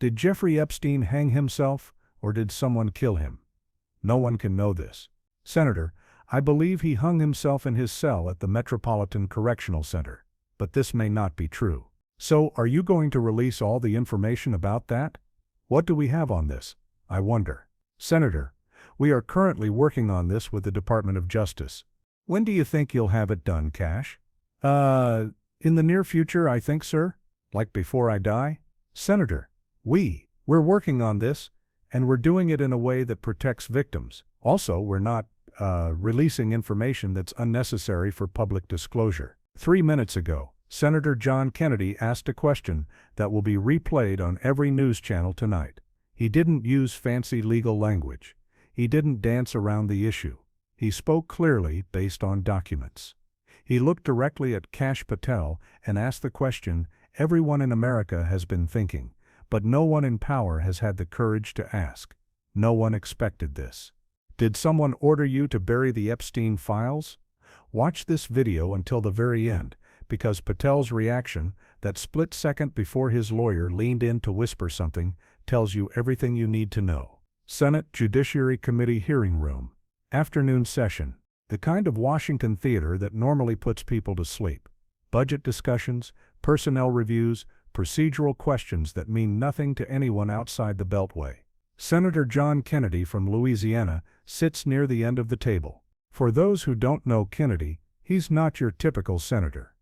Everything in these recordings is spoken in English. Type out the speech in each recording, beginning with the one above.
Did Jeffrey Epstein hang himself, or did someone kill him? No one can know this. Senator, I believe he hung himself in his cell at the Metropolitan Correctional Center, but this may not be true. So, are you going to release all the information about that? What do we have on this, I wonder? Senator, we are currently working on this with the Department of Justice. When do you think you'll have it done, Kash? In the near future, I think, sir. Like before I die? Senator, we're working on this, and we're doing it in a way that protects victims. Also, we're not, releasing information that's unnecessary for public disclosure. 3 minutes ago, Senator John Kennedy asked a question that will be replayed on every news channel tonight. He didn't use fancy legal language. He didn't dance around the issue. He spoke clearly based on documents. He looked directly at Kash Patel and asked the question everyone in America has been thinking, but no one in power has had the courage to ask. No one expected this. Did someone order you to bury the Epstein files? Watch this video until the very end, because Patel's reaction, that split second before his lawyer leaned in to whisper something, tells you everything you need to know. Senate Judiciary Committee hearing room. Afternoon session. The kind of Washington theater that normally puts people to sleep. Budget discussions, personnel reviews, procedural questions that mean nothing to anyone outside the Beltway. Senator John Kennedy from Louisiana sits near the end of the table. For those who don't know Kennedy, he's not your typical senator.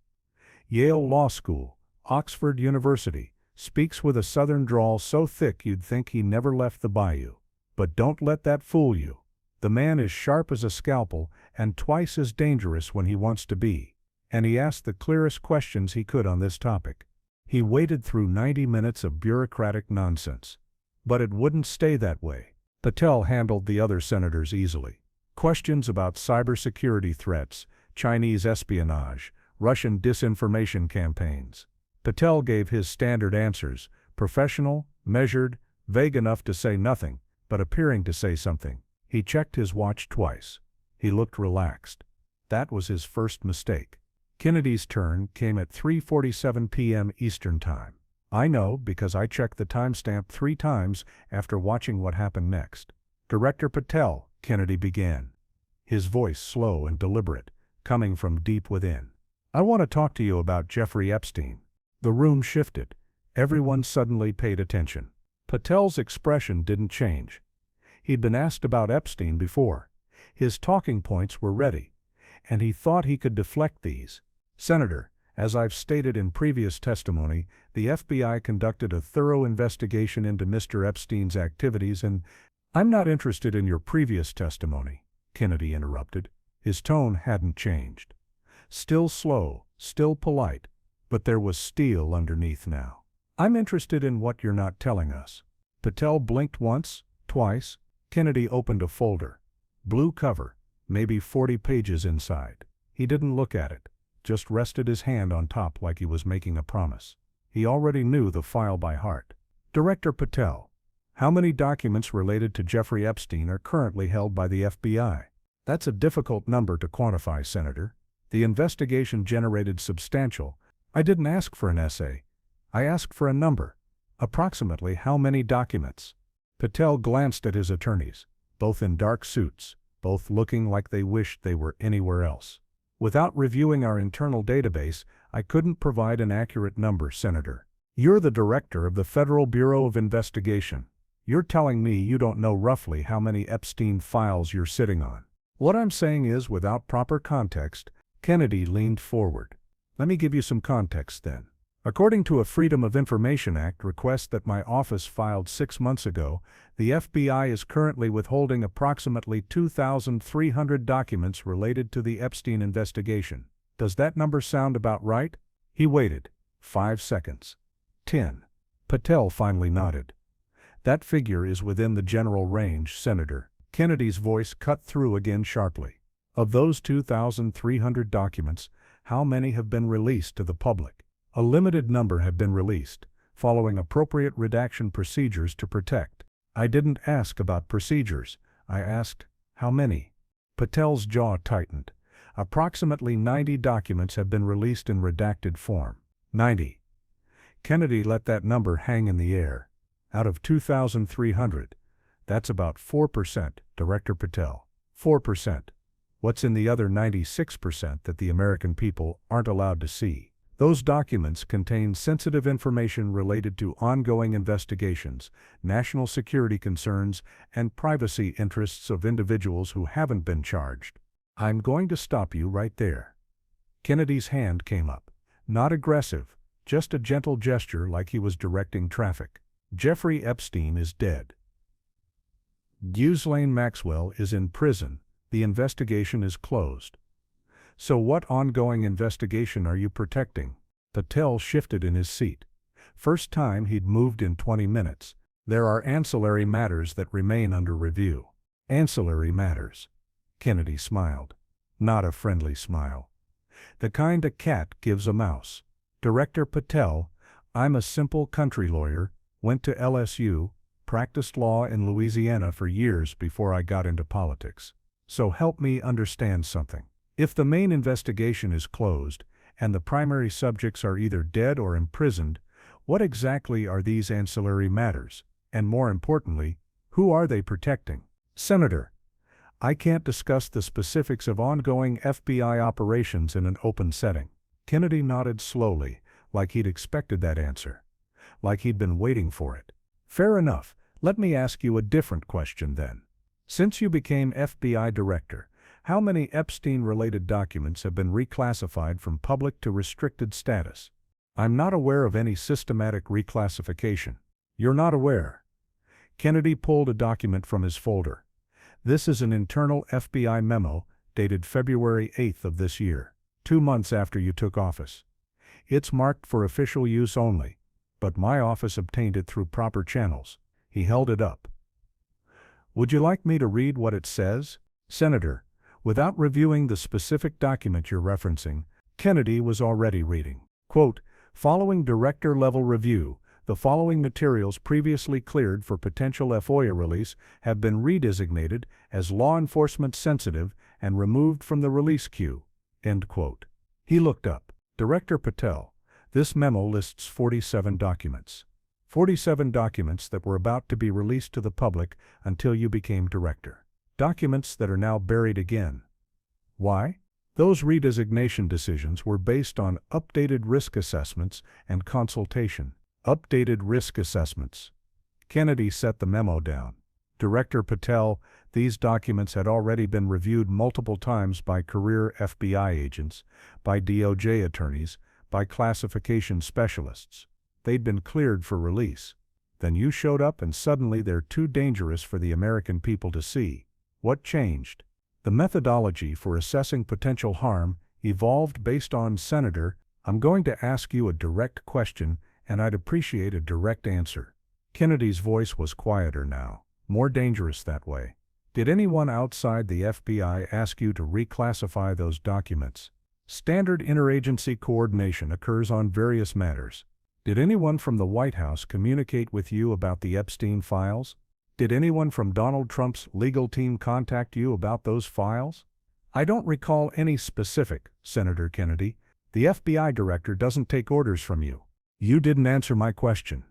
Yale Law School, Oxford University, speaks with a southern drawl so thick you'd think he never left the bayou. But don't let that fool you. The man is sharp as a scalpel and twice as dangerous when he wants to be. And he asked the clearest questions he could on this topic. He waded through 90 minutes of bureaucratic nonsense. But it wouldn't stay that way. Patel handled the other senators easily. Questions about cybersecurity threats, Chinese espionage, Russian disinformation campaigns. Patel gave his standard answers, professional, measured, vague enough to say nothing, but appearing to say something. He checked his watch twice. He looked relaxed. That was his first mistake. Kennedy's turn came at 3:47 p.m. Eastern Time. I know because I checked the timestamp 3 times after watching what happened next. Director Patel, Kennedy began. His voice slow and deliberate, coming from deep within. I want to talk to you about Jeffrey Epstein. The room shifted. Everyone suddenly paid attention. Patel's expression didn't change. He'd been asked about Epstein before. His talking points were ready, and he thought he could deflect these. Senator, as I've stated in previous testimony, the FBI conducted a thorough investigation into Mr. Epstein's activities and I'm not interested in your previous testimony, Kennedy interrupted. His tone hadn't changed. Still slow, still polite, but there was steel underneath now. I'm interested in what you're not telling us. Patel blinked once, twice. Kennedy opened a folder. Blue cover, maybe 40 pages inside. He didn't look at it, just rested his hand on top like he was making a promise. He already knew the file by heart. Director Patel, how many documents related to Jeffrey Epstein are currently held by the FBI? That's a difficult number to quantify, Senator. The investigation generated substantial. I didn't ask for an essay. I asked for a number. Approximately how many documents? Patel glanced at his attorneys, both in dark suits, both looking like they wished they were anywhere else. Without reviewing our internal database, I couldn't provide an accurate number, Senator. You're the director of the Federal Bureau of Investigation. You're telling me you don't know roughly how many Epstein files you're sitting on. What I'm saying is, without proper context, Kennedy leaned forward. Let me give you some context then. According to a Freedom of Information Act request that my office filed 6 months ago, the FBI is currently withholding approximately 2,300 documents related to the Epstein investigation. Does that number sound about right? He waited. 5 seconds. 10. Patel finally nodded. That figure is within the general range, Senator. Kennedy's voice cut through again sharply. Of those 2,300 documents, how many have been released to the public? A limited number have been released, following appropriate redaction procedures to protect. I didn't ask about procedures. I asked, how many? Patel's jaw tightened. Approximately 90 documents have been released in redacted form. 90. Kennedy let that number hang in the air. Out of 2,300. That's about 4%, Director Patel. 4%. What's in the other 96% that the American people aren't allowed to see? Those documents contain sensitive information related to ongoing investigations, national security concerns, and privacy interests of individuals who haven't been charged. I'm going to stop you right there. Kennedy's hand came up. Not aggressive, just a gentle gesture like he was directing traffic. Jeffrey Epstein is dead. Ghislaine Maxwell is in prison. The investigation is closed. So what ongoing investigation are you protecting? Patel shifted in his seat. First time he'd moved in 20 minutes. There are ancillary matters that remain under review. Ancillary matters. Kennedy smiled. Not a friendly smile. The kind a cat gives a mouse. Director Patel, I'm a simple country lawyer, went to LSU, practiced law in Louisiana for years before I got into politics. So help me understand something. If the main investigation is closed, and the primary subjects are either dead or imprisoned, what exactly are these ancillary matters? And more importantly, who are they protecting? Senator, I can't discuss the specifics of ongoing FBI operations in an open setting. Kennedy nodded slowly, like he'd expected that answer. Like he'd been waiting for it. Fair enough. Let me ask you a different question then. Since you became FBI director, how many Epstein-related documents have been reclassified from public to restricted status? I'm not aware of any systematic reclassification. You're not aware? Kennedy pulled a document from his folder. This is an internal FBI memo dated February 8th of this year, 2 months after you took office. It's marked for official use only, but my office obtained it through proper channels. He held it up. Would you like me to read what it says? Senator, without reviewing the specific document you're referencing, Kennedy was already reading. Quote, following director-level review, the following materials previously cleared for potential FOIA release have been redesignated as law enforcement sensitive and removed from the release queue. End quote. He looked up. Director Patel, this memo lists 47 documents. 47 documents that were about to be released to the public until you became director. Documents that are now buried again. Why? Those redesignation decisions were based on updated risk assessments and consultation. Updated risk assessments. Kennedy set the memo down. Director Patel, these documents had already been reviewed multiple times by career FBI agents, by DOJ attorneys, by classification specialists. They'd been cleared for release. Then you showed up and suddenly they're too dangerous for the American people to see. What changed? The methodology for assessing potential harm evolved based on Senator, I'm going to ask you a direct question and I'd appreciate a direct answer. Kennedy's voice was quieter now, more dangerous that way. Did anyone outside the FBI ask you to reclassify those documents? Standard interagency coordination occurs on various matters. Did anyone from the White House communicate with you about the Epstein files? Did anyone from Donald Trump's legal team contact you about those files? I don't recall any specific, Senator Kennedy. The FBI director doesn't take orders from you. You didn't answer my question.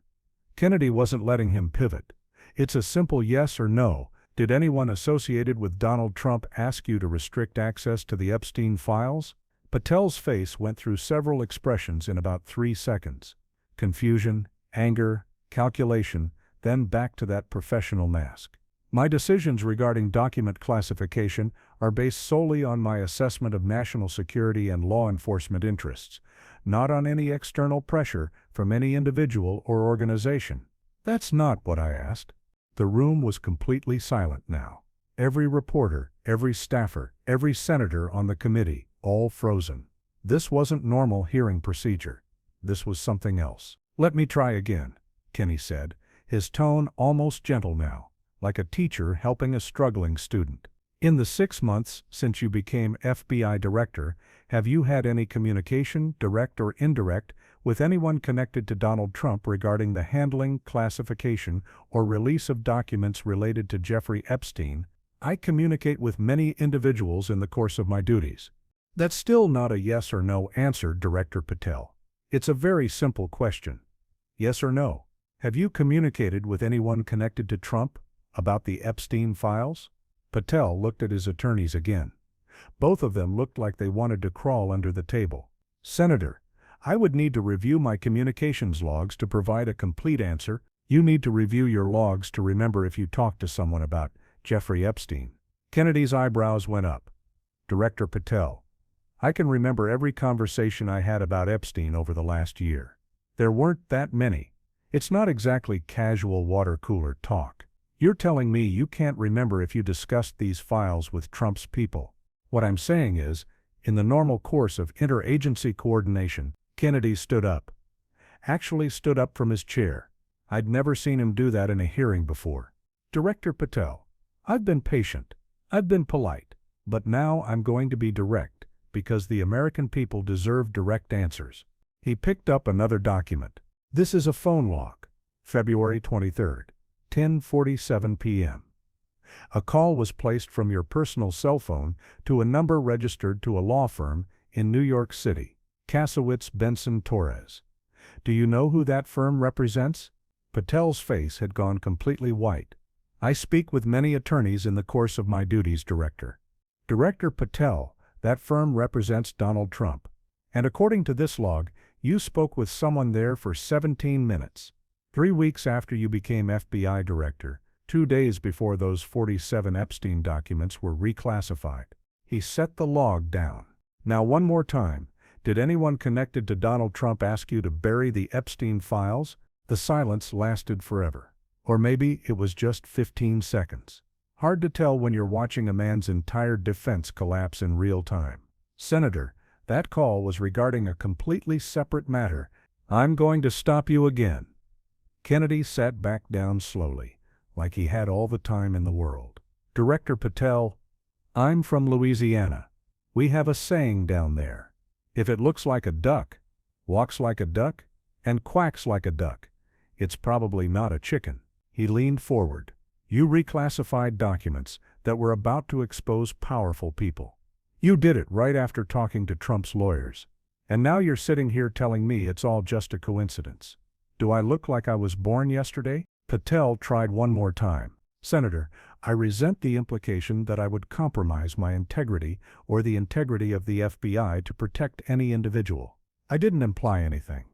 Kennedy wasn't letting him pivot. It's a simple yes or no. Did anyone associated with Donald Trump ask you to restrict access to the Epstein files? Patel's face went through several expressions in about 3 seconds. Confusion, anger, calculation, then back to that professional mask. My decisions regarding document classification are based solely on my assessment of national security and law enforcement interests, not on any external pressure from any individual or organization. That's not what I asked. The room was completely silent now. Every reporter, every staffer, every senator on the committee, all frozen. This wasn't normal hearing procedure. This was something else. Let me try again, Kenny said, his tone almost gentle now, like a teacher helping a struggling student. In the 6 months since you became FBI director, have you had any communication, direct or indirect, with anyone connected to Donald Trump regarding the handling, classification, or release of documents related to Jeffrey Epstein? I communicate with many individuals in the course of my duties. That's still not a yes or no answer, Director Patel. It's a very simple question. Yes or no? Have you communicated with anyone connected to Trump about the Epstein files? Patel looked at his attorneys again. Both of them looked like they wanted to crawl under the table. Senator, I would need to review my communications logs to provide a complete answer. You need to review your logs to remember if you talked to someone about Jeffrey Epstein. Kennedy's eyebrows went up. Director Patel, I can remember every conversation I had about Epstein over the last year. There weren't that many. It's not exactly casual water cooler talk. You're telling me you can't remember if you discussed these files with Trump's people. What I'm saying is, in the normal course of interagency coordination, Kennedy stood up. Actually stood up from his chair. I'd never seen him do that in a hearing before. Director Patel, I've been patient. I've been polite. But now I'm going to be direct, because the American people deserve direct answers. He picked up another document. This is a phone log. February 23rd, 10:47 p.m. A call was placed from your personal cell phone to a number registered to a law firm in New York City, Kasowitz Benson Torres. Do you know who that firm represents? Patel's face had gone completely white. I speak with many attorneys in the course of my duties, Director. Director Patel, that firm represents Donald Trump. And according to this log, you spoke with someone there for 17 minutes. 3 weeks after you became FBI Director, 2 days before those 47 Epstein documents were reclassified. He set the log down. Now one more time, did anyone connected to Donald Trump ask you to bury the Epstein files? The silence lasted forever. Or maybe it was just 15 seconds. Hard to tell when you're watching a man's entire defense collapse in real time. Senator, that call was regarding a completely separate matter. I'm going to stop you again. Kennedy sat back down slowly, like he had all the time in the world. Director Patel, I'm from Louisiana. We have a saying down there. If it looks like a duck, walks like a duck, and quacks like a duck, it's probably not a chicken. He leaned forward. You reclassified documents that were about to expose powerful people. You did it right after talking to Trump's lawyers. And now you're sitting here telling me it's all just a coincidence. Do I look like I was born yesterday? Patel tried one more time. Senator, I resent the implication that I would compromise my integrity or the integrity of the FBI to protect any individual. I didn't imply anything,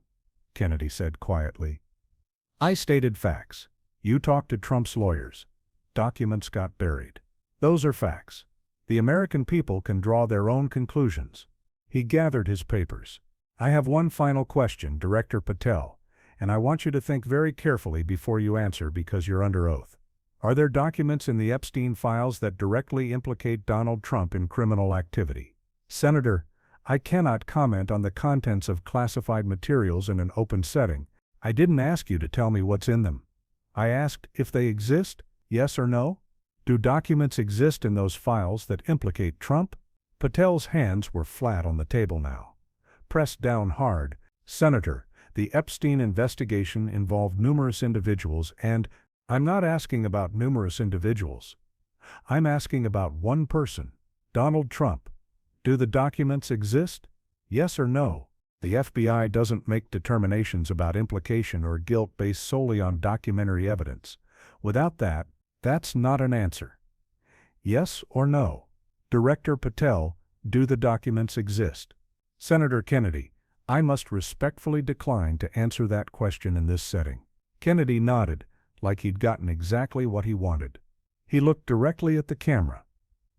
Kennedy said quietly. I stated facts. You talked to Trump's lawyers. Documents got buried. Those are facts. The American people can draw their own conclusions. He gathered his papers. I have one final question, Director Patel, and I want you to think very carefully before you answer because you're under oath. Are there documents in the Epstein files that directly implicate Donald Trump in criminal activity? Senator, I cannot comment on the contents of classified materials in an open setting. I didn't ask you to tell me what's in them. I asked if they exist, yes or no? Do documents exist in those files that implicate Trump? Patel's hands were flat on the table now, pressed down hard. Senator, the Epstein investigation involved numerous individuals and I'm not asking about numerous individuals. I'm asking about one person, Donald Trump. Do the documents exist? Yes or no? The FBI doesn't make determinations about implication or guilt based solely on documentary evidence. Without that, that's not an answer. Yes or no? Director Patel, do the documents exist? Senator Kennedy, I must respectfully decline to answer that question in this setting. Kennedy nodded, like he'd gotten exactly what he wanted. He looked directly at the camera.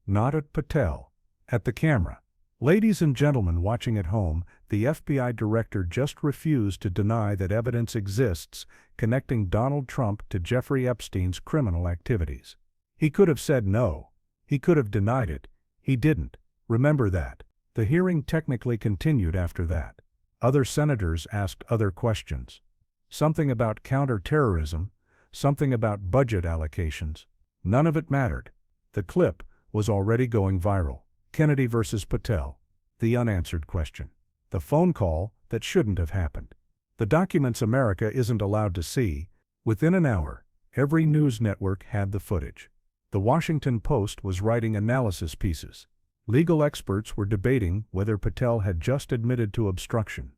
Not at Patel, at the camera. Ladies and gentlemen watching at home, the FBI director just refused to deny that evidence exists connecting Donald Trump to Jeffrey Epstein's criminal activities. He could have said no. He could have denied it. He didn't. Remember that. The hearing technically continued after that. Other senators asked other questions. Something about counterterrorism, something about budget allocations. None of it mattered. The clip was already going viral. Kennedy versus Patel. The unanswered question. The phone call that shouldn't have happened. The documents America isn't allowed to see. Within an hour, every news network had the footage. The Washington Post was writing analysis pieces. Legal experts were debating whether Patel had just admitted to obstruction.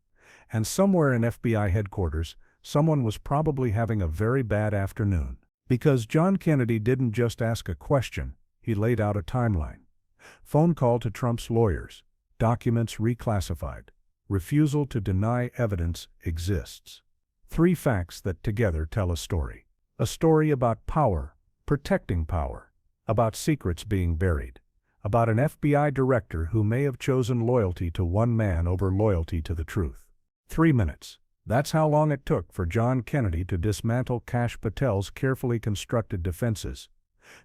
And somewhere in FBI headquarters, someone was probably having a very bad afternoon. Because John Kennedy didn't just ask a question, he laid out a timeline. Phone call to Trump's lawyers, documents reclassified, refusal to deny evidence exists. 3 facts that together tell a story. A story about power, protecting power, about secrets being buried, about an FBI director who may have chosen loyalty to one man over loyalty to the truth. 3 minutes. That's how long it took for John Kennedy to dismantle Kash Patel's carefully constructed defenses.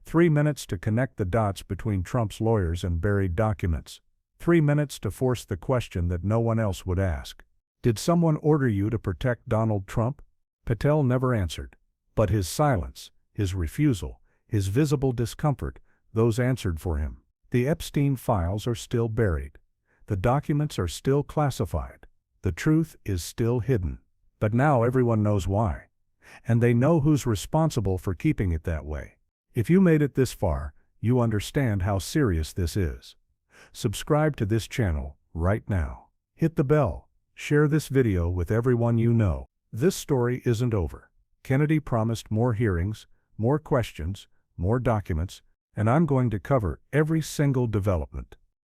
3 minutes to connect the dots between Trump's lawyers and buried documents. 3 minutes to force the question that no one else would ask. Did someone order you to protect Donald Trump? Patel never answered. But his silence, his refusal, his visible discomfort, those answered for him. The Epstein files are still buried. The documents are still classified. The truth is still hidden. But now everyone knows why. And they know who's responsible for keeping it that way. If you made it this far, you understand how serious this is. Subscribe to this channel right now. Hit the bell. Share this video with everyone you know. This story isn't over. Kennedy promised more hearings, more questions, more documents, and I'm going to cover every single development.